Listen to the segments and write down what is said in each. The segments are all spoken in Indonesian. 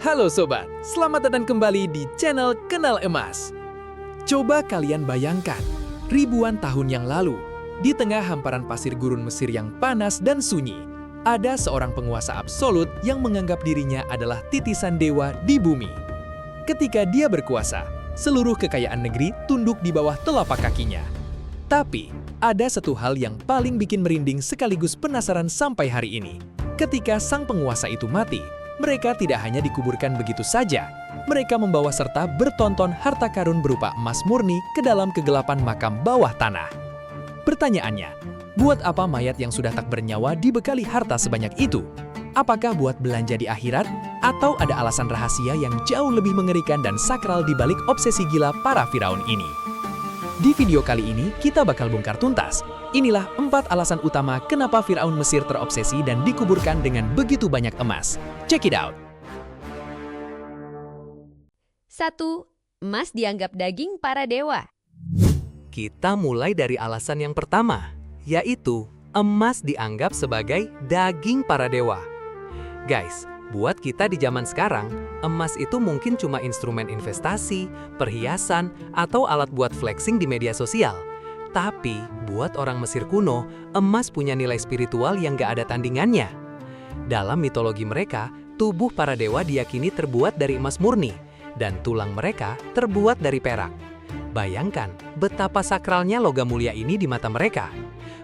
Halo Sobat, selamat datang kembali di channel Kenal Emas. Coba kalian bayangkan, ribuan tahun yang lalu, di tengah hamparan pasir gurun Mesir yang panas dan sunyi, ada seorang penguasa absolut yang menganggap dirinya adalah titisan dewa di bumi. Ketika dia berkuasa, seluruh kekayaan negeri tunduk di bawah telapak kakinya. Tapi, ada satu hal yang paling bikin merinding sekaligus penasaran sampai hari ini. Ketika sang penguasa itu mati, mereka tidak hanya dikuburkan begitu saja, mereka membawa serta bertonton harta karun berupa emas murni ke dalam kegelapan makam bawah tanah. Pertanyaannya, buat apa mayat yang sudah tak bernyawa dibekali harta sebanyak itu? Apakah buat belanja di akhirat? Atau ada alasan rahasia yang jauh lebih mengerikan dan sakral di balik obsesi gila para Firaun ini? Di video kali ini, kita bakal bongkar tuntas. Inilah 4 alasan utama kenapa Firaun Mesir terobsesi dan dikuburkan dengan begitu banyak emas. Check it out! 1. Emas dianggap daging para dewa. Kita mulai dari alasan yang pertama, yaitu emas dianggap sebagai daging para dewa. Guys, buat kita di zaman sekarang, emas itu mungkin cuma instrumen investasi, perhiasan, atau alat buat flexing di media sosial. Tapi, buat orang Mesir kuno, emas punya nilai spiritual yang gak ada tandingannya. Dalam mitologi mereka, tubuh para dewa diyakini terbuat dari emas murni, dan tulang mereka terbuat dari perak. Bayangkan betapa sakralnya logam mulia ini di mata mereka.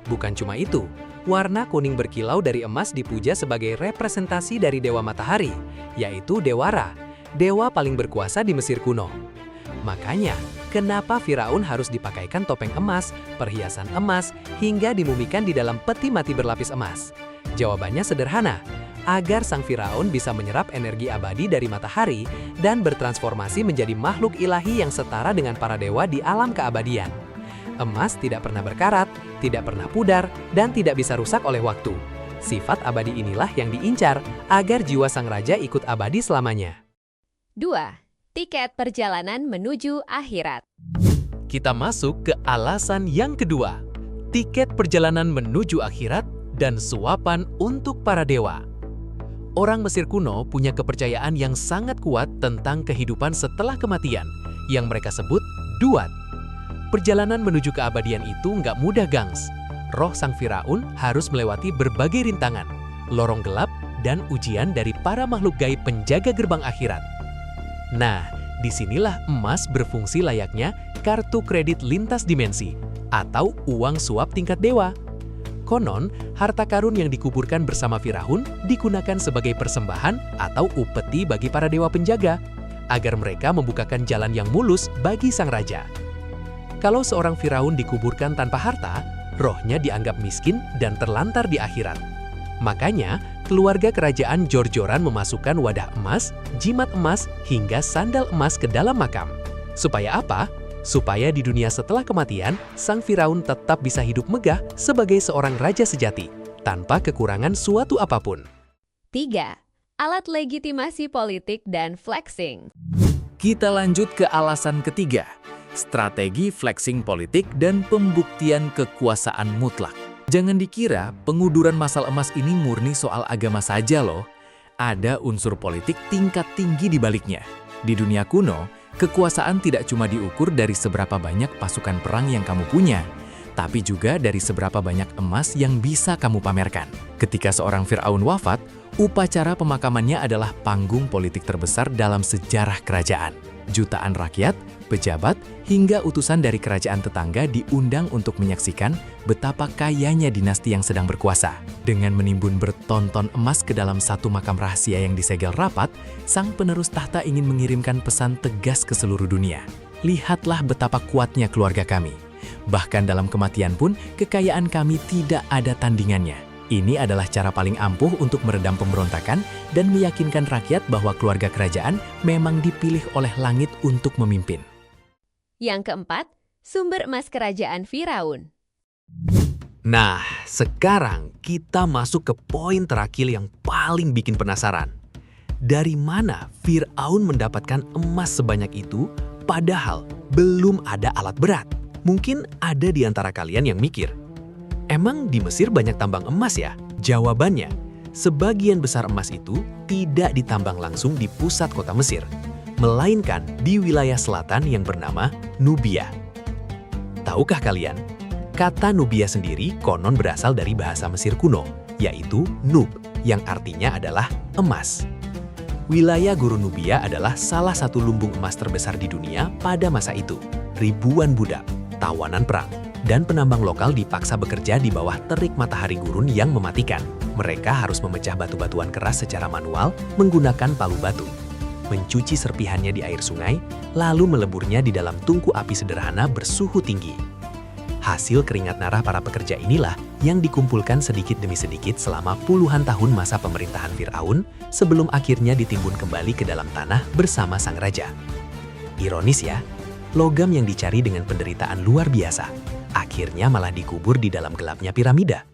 Bukan cuma itu, warna kuning berkilau dari emas dipuja sebagai representasi dari dewa matahari, yaitu Dewa Ra, dewa paling berkuasa di Mesir kuno. Makanya, kenapa Firaun harus dipakaikan topeng emas, perhiasan emas, hingga dimumikan di dalam peti mati berlapis emas? Jawabannya sederhana, agar sang Firaun bisa menyerap energi abadi dari matahari dan bertransformasi menjadi makhluk ilahi yang setara dengan para dewa di alam keabadian. Emas tidak pernah berkarat, tidak pernah pudar, dan tidak bisa rusak oleh waktu. Sifat abadi inilah yang diincar agar jiwa sang raja ikut abadi selamanya. 2. Tiket perjalanan menuju akhirat. Kita masuk ke alasan yang kedua, tiket perjalanan menuju akhirat dan suapan untuk para dewa. Orang Mesir kuno punya kepercayaan yang sangat kuat tentang kehidupan setelah kematian, yang mereka sebut duat. Perjalanan menuju keabadian itu nggak mudah, gangs. Roh sang Firaun harus melewati berbagai rintangan, lorong gelap, dan ujian dari para makhluk gaib penjaga gerbang akhirat. Nah, disinilah emas berfungsi layaknya kartu kredit lintas dimensi atau uang suap tingkat dewa. Konon, harta karun yang dikuburkan bersama Firaun digunakan sebagai persembahan atau upeti bagi para dewa penjaga, agar mereka membukakan jalan yang mulus bagi sang raja. Kalau seorang Firaun dikuburkan tanpa harta, rohnya dianggap miskin dan terlantar di akhirat. Makanya, keluarga kerajaan jor-joran memasukkan wadah emas, jimat emas, hingga sandal emas ke dalam makam. Supaya apa? Supaya di dunia setelah kematian, sang Firaun tetap bisa hidup megah sebagai seorang raja sejati, tanpa kekurangan suatu apapun. 3. Alat legitimasi politik dan flexing. Kita lanjut ke alasan ketiga, strategi flexing politik dan pembuktian kekuasaan mutlak. Jangan dikira penguduran masal emas ini murni soal agama saja loh. Ada unsur politik tingkat tinggi di baliknya. Di dunia kuno, kekuasaan tidak cuma diukur dari seberapa banyak pasukan perang yang kamu punya, tapi juga dari seberapa banyak emas yang bisa kamu pamerkan. Ketika seorang Firaun wafat, upacara pemakamannya adalah panggung politik terbesar dalam sejarah kerajaan. Jutaan rakyat, pejabat, hingga utusan dari kerajaan tetangga diundang untuk menyaksikan betapa kayanya dinasti yang sedang berkuasa. Dengan menimbun bertonton emas ke dalam satu makam rahasia yang disegel rapat, sang penerus tahta ingin mengirimkan pesan tegas ke seluruh dunia. Lihatlah betapa kuatnya keluarga kami. Bahkan dalam kematian pun, kekayaan kami tidak ada tandingannya. Ini adalah cara paling ampuh untuk meredam pemberontakan dan meyakinkan rakyat bahwa keluarga kerajaan memang dipilih oleh langit untuk memimpin. Yang keempat, sumber emas kerajaan Firaun. Nah, sekarang kita masuk ke poin terakhir yang paling bikin penasaran. Dari mana Firaun mendapatkan emas sebanyak itu, padahal belum ada alat berat? Mungkin ada di antara kalian yang mikir, emang di Mesir banyak tambang emas ya? Jawabannya, Sebagian besar emas itu tidak ditambang langsung di pusat kota Mesir, melainkan di wilayah selatan yang bernama Nubia. Tahukah kalian, kata Nubia sendiri konon berasal dari bahasa Mesir kuno, yaitu Nub, yang artinya adalah emas. Wilayah Gurun Nubia adalah salah satu lumbung emas terbesar di dunia pada masa itu. Ribuan budak, tawanan perang, dan penambang lokal dipaksa bekerja di bawah terik matahari gurun yang mematikan. Mereka harus memecah batu-batuan keras secara manual menggunakan palu batu, mencuci serpihannya di air sungai, lalu meleburnya di dalam tungku api sederhana bersuhu tinggi. Hasil keringat darah para pekerja inilah yang dikumpulkan sedikit demi sedikit selama puluhan tahun masa pemerintahan Fir'aun sebelum akhirnya ditimbun kembali ke dalam tanah bersama sang raja. Ironis ya, logam yang dicari dengan penderitaan luar biasa, akhirnya malah dikubur di dalam gelapnya piramida.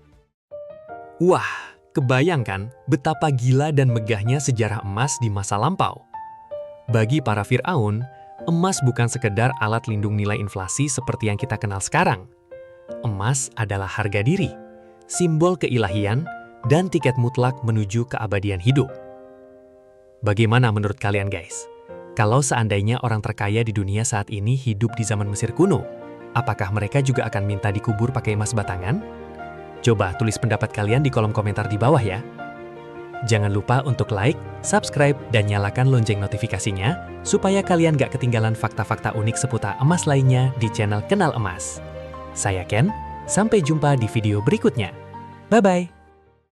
Wah, kebayangkan betapa gila dan megahnya sejarah emas di masa lampau. Bagi para Fir'aun, emas bukan sekedar alat lindung nilai inflasi seperti yang kita kenal sekarang. Emas adalah harga diri, simbol keilahian, dan tiket mutlak menuju keabadian hidup. Bagaimana menurut kalian guys? Kalau seandainya orang terkaya di dunia saat ini hidup di zaman Mesir kuno, apakah mereka juga akan minta dikubur pakai emas batangan? Coba tulis pendapat kalian di kolom komentar di bawah ya. Jangan lupa untuk like, subscribe, dan nyalakan lonceng notifikasinya supaya kalian gak ketinggalan fakta-fakta unik seputar emas lainnya di channel Kenal Emas. Saya Ken, sampai jumpa di video berikutnya. Bye-bye!